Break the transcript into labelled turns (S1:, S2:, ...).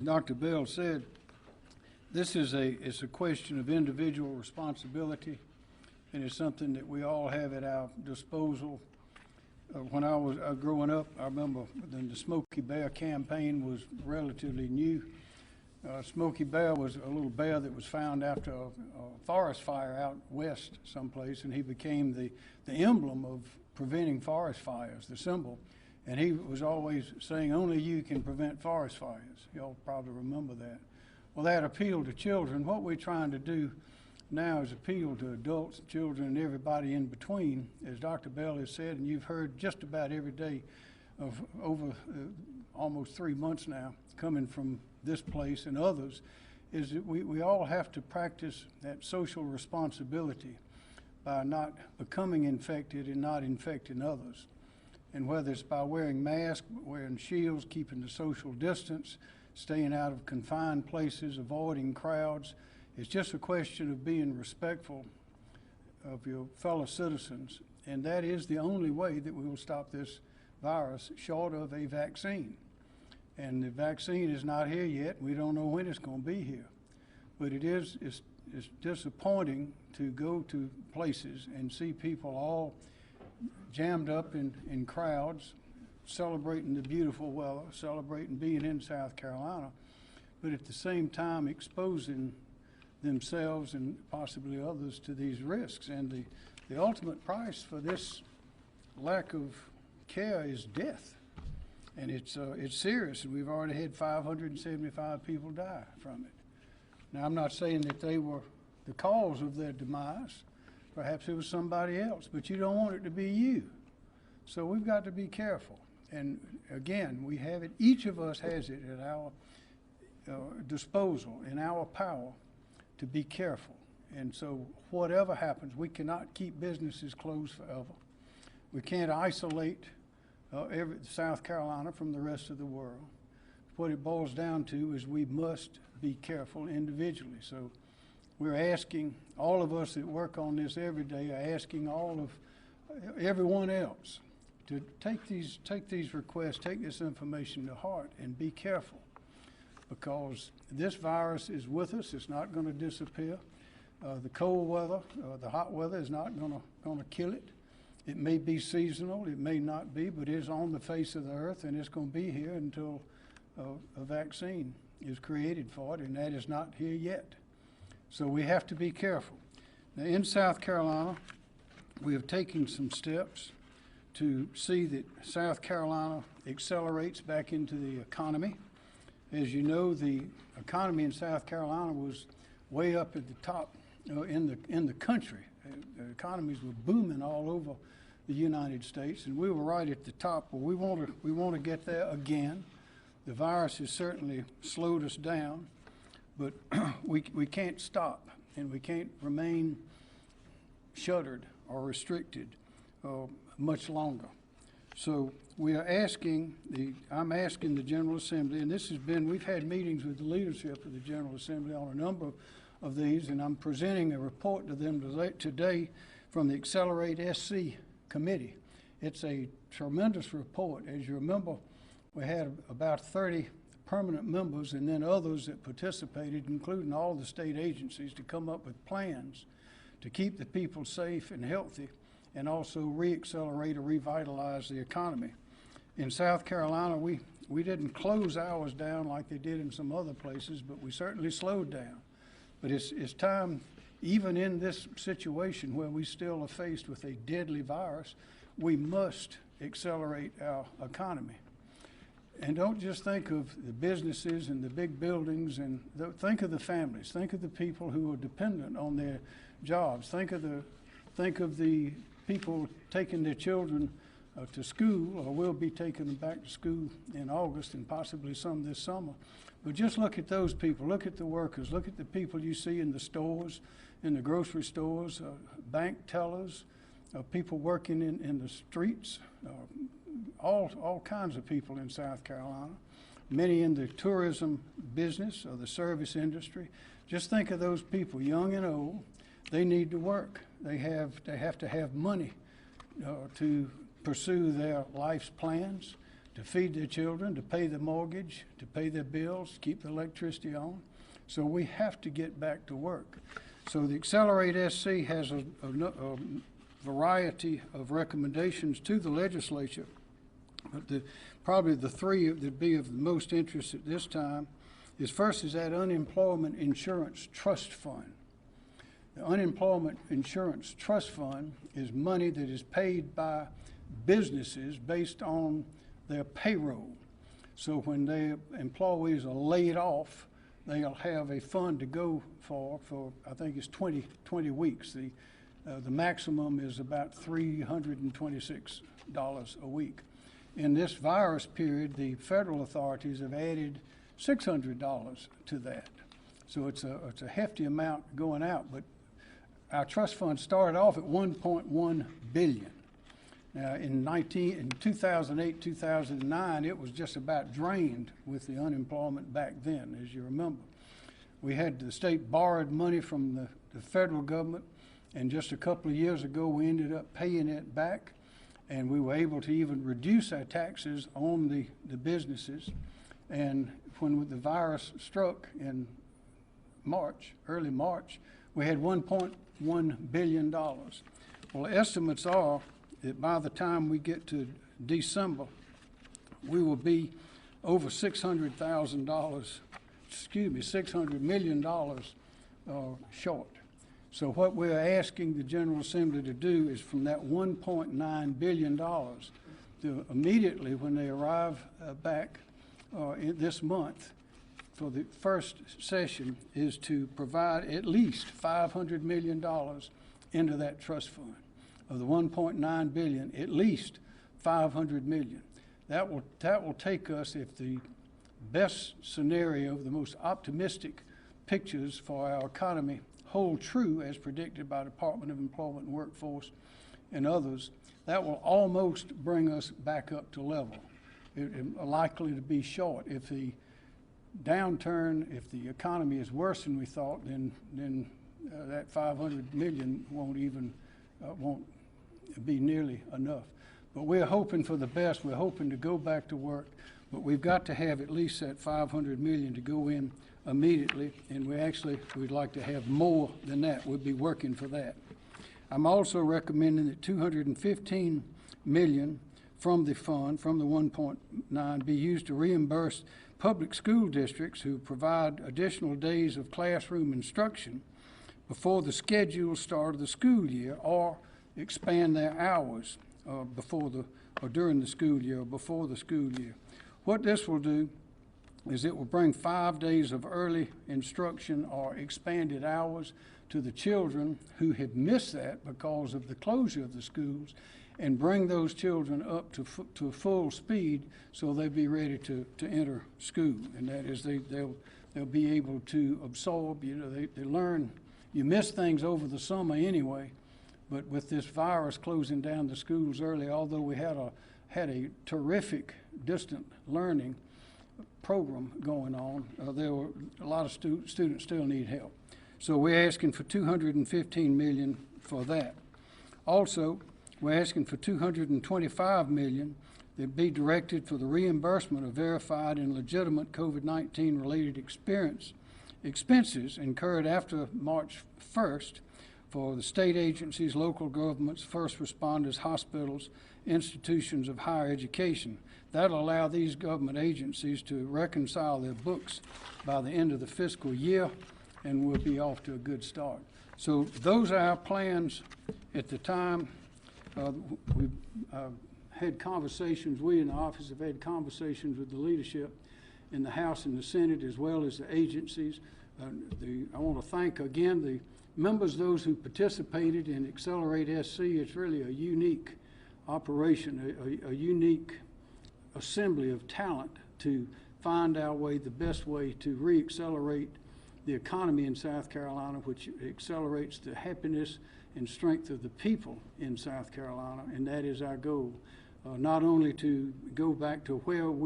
S1: Dr. Bell said, this is it's a question of individual responsibility, and it's something that we all have at our disposal. When I was growing up, I remember when the Smokey Bear campaign was relatively new. Smokey Bear was a little bear that was found after a forest fire out west someplace, and he became the emblem of preventing forest fires, the symbol. And he was always saying, only you can prevent forest fires. Y'all probably remember that. Well, that appealed to children. What we're trying to do now is appeal to adults, children, and everybody in between, as Dr. Bell has said, and you've heard just about every day of over almost 3 months now coming from this place and others, is that we all have to practice that social responsibility by not becoming infected and not infecting others. And whether it's by wearing masks, wearing shields, keeping the social distance, staying out of confined places, avoiding crowds, it's just a question of being respectful of your fellow citizens. And that is the only way that we will stop this virus, short of a vaccine. And the vaccine is not here yet. We don't know when it's going to be here. But it's disappointing to go to places and see people all jammed up in crowds, celebrating the beautiful weather, celebrating being in South Carolina, but at the same time exposing themselves and possibly others to these risks. And the ultimate price for this lack of care is death. And it's serious, and we've already had 575 people die from it. Now, I'm not saying that they were the cause of their demise. Perhaps it was somebody else, but you don't want it to be you. So we've got to be careful. And again, we have it, each of us has it at our disposal, in our power, to be careful. And so whatever happens, we cannot keep businesses closed forever. We can't isolate South Carolina from the rest of the world. What it boils down to is we must be careful individually. So we're asking, all of us that work on this every day are asking everyone else to take these requests, take this information to heart and be careful, because this virus is with us. It's not going to disappear. The cold weather, the hot weather is not going to kill it. It may be seasonal, it may not be, but it's on the face of the earth, and it's going to be here until a vaccine is created for it, and that is not here yet. So we have to be careful. Now, in South Carolina, we have taken some steps to see that South Carolina accelerates back into the economy. As you know, the economy in South Carolina was way up at the top in the country. The economies were booming all over the United States, and we were right at the top. Well, we want to get there again. The virus has certainly slowed us down, but we can't stop, and we can't remain shuttered or restricted much longer. So we are asking I'm asking the General Assembly, and we've had meetings with the leadership of the General Assembly on a number of these, and I'm presenting a report to them today from the Accelerate SC Committee. It's a tremendous report. As you remember, we had about 30 permanent members and then others that participated, including all the state agencies, to come up with plans to keep the people safe and healthy and also re-accelerate or revitalize the economy. In South Carolina, we didn't close hours down like they did in some other places, but we certainly slowed down. But it's time, even in this situation where we still are faced with a deadly virus, we must accelerate our economy. And don't just think of the businesses and the big buildings, and think of the families. Think of the people who are dependent on their jobs. Think of the people taking their children to school, or will be taking them back to school in August and possibly some this summer. But just look at those people. Look at the workers. Look at the people you see in the stores, in the grocery stores, bank tellers, people working in the streets, all kinds of people in South Carolina, many in the tourism business or the service industry. Just think of those people, young and old. They need to work. They have to have money to pursue their life's plans. to feed their children, to pay the mortgage, to pay their bills, to keep the electricity on. So we have to get back to work. So the Accelerate SC has a variety of recommendations to the legislature. But probably the three that would be of the most interest at this time is first is that unemployment insurance trust fund. The unemployment insurance trust fund is money that is paid by businesses based on their payroll. So when their employees are laid off, they'll have a fund to go for I think it's 20 weeks. The maximum is about $326 a week. In this virus period, the federal authorities have added $600 to that. So it's a hefty amount going out, but our trust fund started off at $1.1 billion. Now in 2008, 2009, it was just about drained with the unemployment back then, as you remember. We had the state borrowed money from the federal government, and just a couple of years ago, we ended up paying it back, and we were able to even reduce our taxes on the businesses. And when the virus struck in March, early March, we had $1.1 billion. Well, estimates are that by the time we get to December, we will be over $600 million short. So what we're asking the General Assembly to do is from that $1.9 billion to immediately when they arrive back this month for the first session is to provide at least $500 million into that trust fund. Of the $1.9 billion, at least $500 million. That will take us, if the best scenario, the most optimistic pictures for our economy hold true as predicted by the Department of Employment and Workforce and others, that will almost bring us back up to level. It's likely to be short. If the downturn, if the economy is worse than we thought, then that $500 million won't be nearly enough. But we're hoping for the best. We're hoping to go back to work, but we've got to have at least that $500 million to go in immediately, and we'd like to have more than that. We'll be working for that. I'm also recommending that $215 million from the fund, from the 1.9, be used to reimburse public school districts who provide additional days of classroom instruction before the scheduled start of the school year, or expand their hours during the school year or before the school year. What this will do is it will bring 5 days of early instruction or expanded hours to the children who have missed that because of the closure of the schools, and bring those children up to full speed so they'll be ready to enter school. And that is they'll be able to absorb, they learn. You miss things over the summer anyway, but with this virus closing down the schools early, although we had a terrific distant learning program going on, there were a lot of students still need help. So we're asking for $215 million for that. Also, we're asking for $225 million that be directed for the reimbursement of verified and legitimate COVID-19 related expenses incurred after March 1st for the state agencies, local governments, first responders, hospitals, institutions of higher education. That'll allow these government agencies to reconcile their books by the end of the fiscal year, and we'll be off to a good start. So those are our plans at the time. We've had conversations, we in the office have had conversations with the leadership in the House and the Senate, as well as the agencies. I want to thank again the members, those who participated in Accelerate SC. It's really a unique operation, a unique assembly of talent to find our way, the best way to re-accelerate the economy in South Carolina, which accelerates the happiness and strength of the people in South Carolina, and that is our goal. Not only to go back to where we